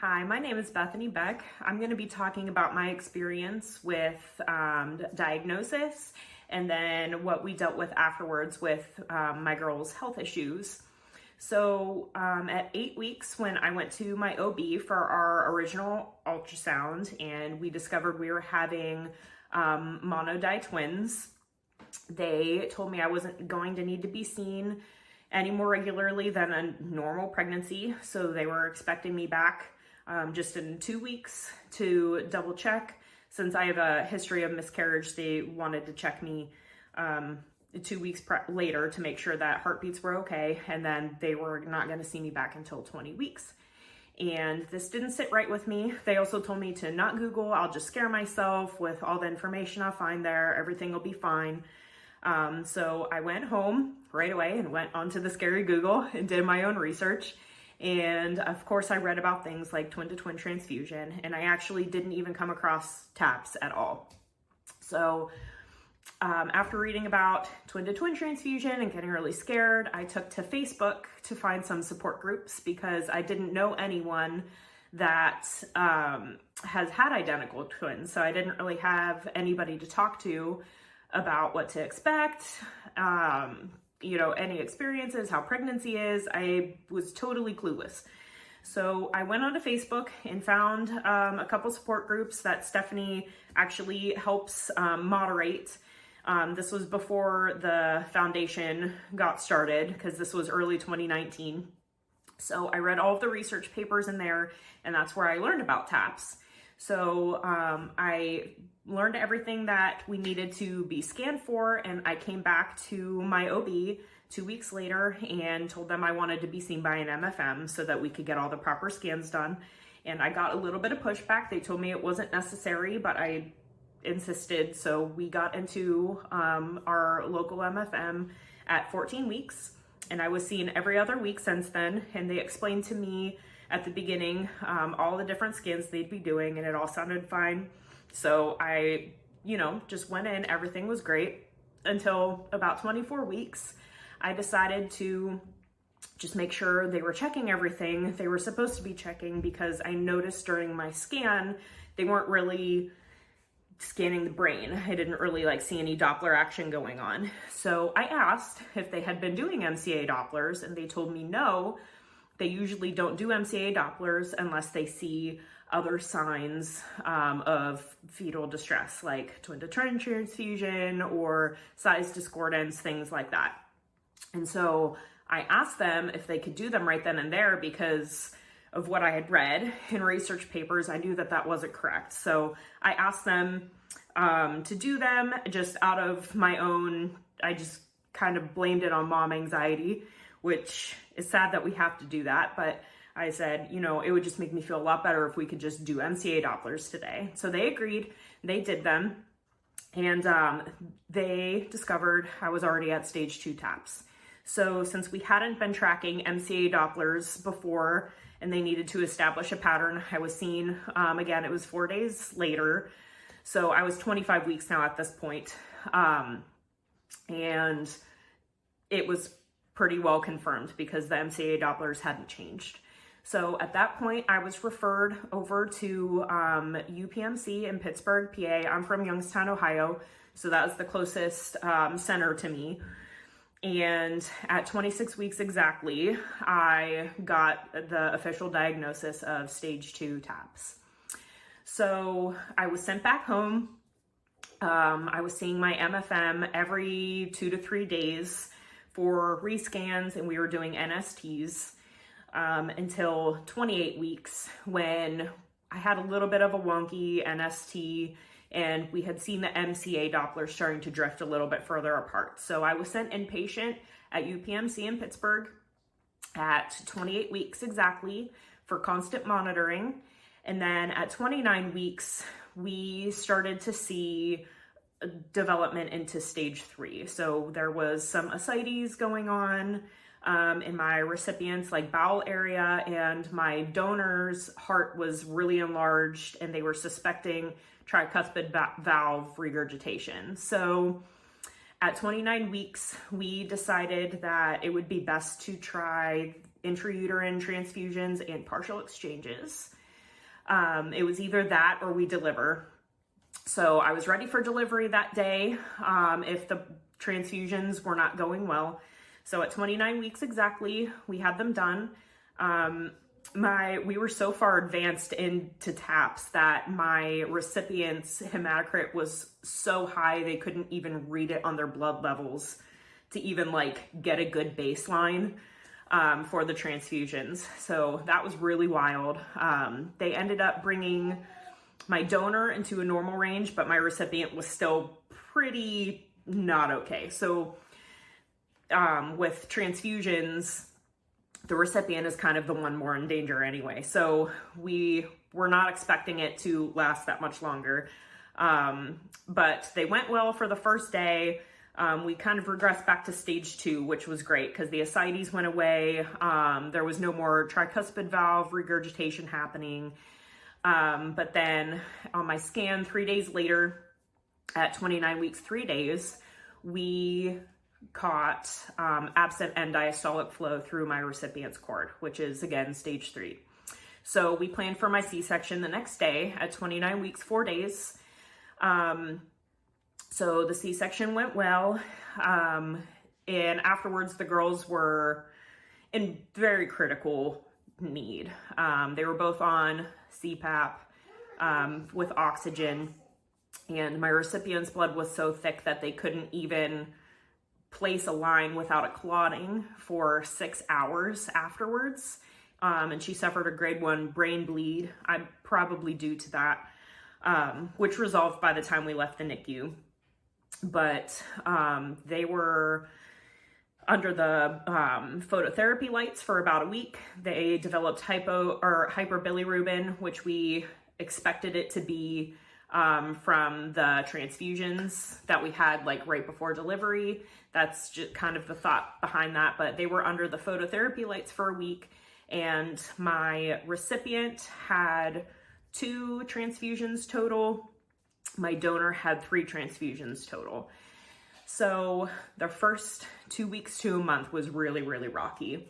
Hi, my name is Bethany Beck. I'm going to be talking about my experience with diagnosis and then what we dealt with afterwards with my girl's health issues. So at 8 weeks, when I went to my OB for our original ultrasound and we discovered we were having monodi twins, they told me I wasn't going to need to be seen any more regularly than a normal pregnancy. So they were expecting me back just in 2 weeks to double check. Since I have a history of miscarriage, they wanted to check me 2 weeks later to make sure that heartbeats were okay. And then they were not going to see me back until 20 weeks. And this didn't sit right with me. They also told me to not Google. I'll just scare myself with all the information I'll find there. Everything will be fine. So I went home right away and went onto the scary Google and did my own research. And of course I read about things like twin-to-twin transfusion, and I actually didn't even come across TAPS at all. So after reading about twin-to-twin transfusion and getting really scared, I took to Facebook to find some support groups because I didn't know anyone that has had identical twins. So I didn't really have anybody to talk to about what to expect, any experiences, how pregnancy is. I was totally clueless. So I went onto Facebook and found a couple support groups that Stephanie actually helps moderate. This was before the foundation got started because this was early 2019. So I read all of the research papers in there, and that's where I learned about TAPS. So I learned everything that we needed to be scanned for, and I came back to my OB 2 weeks later and told them I wanted to be seen by an MFM so that we could get all the proper scans done. And I got a little bit of pushback. They told me it wasn't necessary, but I insisted. So we got into our local MFM at 14 weeks, and I was seen every other week since then. And they explained to me at the beginning all the different scans they'd be doing, and it all sounded fine. So I, just went in, everything was great until about 24 weeks. I decided to just make sure they were checking everything they were supposed to be checking, because I noticed during my scan, they weren't really scanning the brain. I didn't really see any Doppler action going on. So I asked if they had been doing MCA Dopplers, and they told me no. They usually don't do MCA Dopplers unless they see other signs of fetal distress, like twin-to-twin transfusion or size discordance, things like that. And so I asked them if they could do them right then and there because of what I had read in research papers. I knew that that wasn't correct. So I asked them to do them just out of my own, I just kind of blamed it on mom anxiety, which is sad that we have to do that. But I said, it would just make me feel a lot better if we could just do MCA Dopplers today. So they agreed, they did them, and they discovered I was already at stage 2 TAPS. So since we hadn't been tracking MCA Dopplers before and they needed to establish a pattern, I was seen, again, it was 4 days later. So I was 25 weeks now at this point. And it was pretty well confirmed because the MCA Dopplers hadn't changed. So at that point, I was referred over to UPMC in Pittsburgh, PA. I'm from Youngstown, Ohio, so that was the closest center to me. And at 26 weeks exactly, I got the official diagnosis of stage 2 TAPS. So I was sent back home. I was seeing my MFM every 2 to 3 days for rescans, and we were doing NSTs until 28 weeks, when I had a little bit of a wonky NST and we had seen the MCA Doppler starting to drift a little bit further apart. So I was sent inpatient at UPMC in Pittsburgh at 28 weeks exactly for constant monitoring. And then at 29 weeks, we started to see development into stage 3. So there was some ascites going on in my recipient's bowel area, and my donor's heart was really enlarged, and they were suspecting tricuspid valve regurgitation. So at 29 weeks, we decided that it would be best to try intrauterine transfusions and partial exchanges. It was either that or we deliver. So I was ready for delivery that day if the transfusions were not going well. So at 29 weeks exactly, we had them done. We were so far advanced into TAPS that my recipient's hematocrit was so high they couldn't even read it on their blood levels to even like get a good baseline for the transfusions. So that was really wild. They ended up bringing my donor into a normal range, but my recipient was still pretty not okay. So with transfusions, the recipient is kind of the one more in danger anyway. So we were not expecting it to last that much longer. But they went well for the first day. We kind of regressed back to stage 2, which was great because the ascites went away. There was no more tricuspid valve regurgitation happening. But then on my scan 3 days later, at 29 weeks, 3 days, we caught absent end diastolic flow through my recipient's cord, which is again stage 3. So we planned for my C-section the next day at 29 weeks, 4 days. So the C-section went well. And afterwards, the girls were in very critical need. They were both on CPAP with oxygen, and my recipient's blood was so thick that they couldn't even place a line without it clotting for 6 hours afterwards. And she suffered a grade 1 brain bleed. I'm probably due to that, which resolved by the time we left the NICU. But they were under the phototherapy lights for about a week. They developed hyperbilirubin, which we expected it to be from the transfusions that we had like right before delivery. That's just kind of the thought behind that. But they were under the phototherapy lights for a week, and my recipient had 2 transfusions total. My donor had 3 transfusions total. So the first 2 weeks to a month was really, really rocky.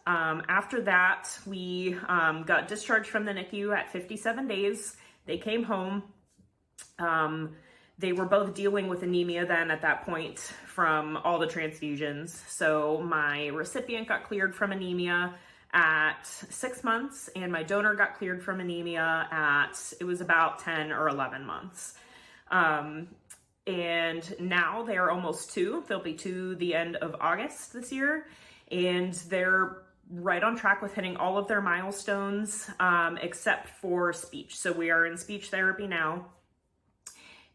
After that, we got discharged from the NICU at 57 days. They came home. They were both dealing with anemia then at that point from all the transfusions. So my recipient got cleared from anemia at 6 months, and my donor got cleared from anemia at, it was about 10 or 11 months. And now they are almost 2. They'll be 2 the end of August this year. And they're right on track with hitting all of their milestones, except for speech. So we are in speech therapy now.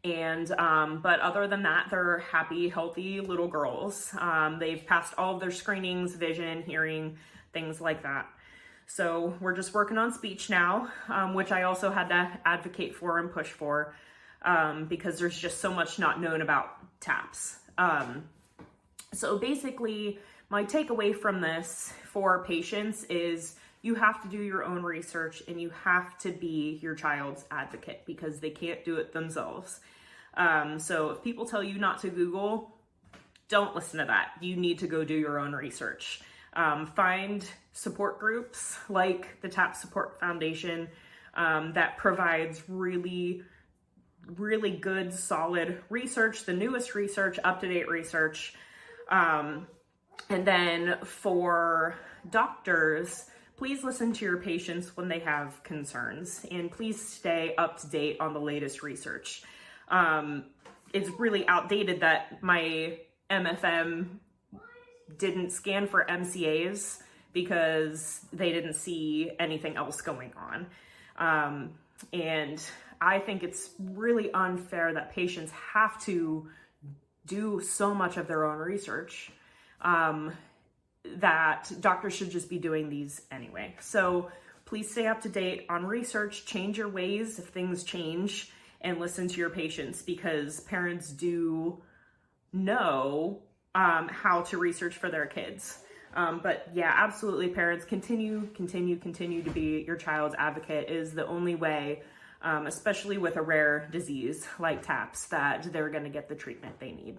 And, but other than that, they're happy, healthy little girls. They've passed all of their screenings, vision, hearing, things like that. So we're just working on speech now, which I also had to advocate for and push for, because there's just so much not known about TAPS. So basically, my takeaway from this for patients is you have to do your own research, and you have to be your child's advocate because they can't do it themselves. So if people tell you not to Google, don't listen to that. You need to go do your own research. Find support groups like the TAP Support Foundation that provides really, really good, solid research, the newest research, up-to-date research. And then for doctors, please listen to your patients when they have concerns, and please stay up to date on the latest research. It's really outdated that my MFM didn't scan for MCAs because they didn't see anything else going on. And I think it's really unfair that patients have to do so much of their own research, that doctors should just be doing these anyway. So please stay up to date on research, change your ways if things change, and listen to your patients, because parents do know how to research for their kids. But yeah, absolutely, parents, continue to be your child's advocate is the only way, especially with a rare disease like TAPS, that they're going to get the treatment they need.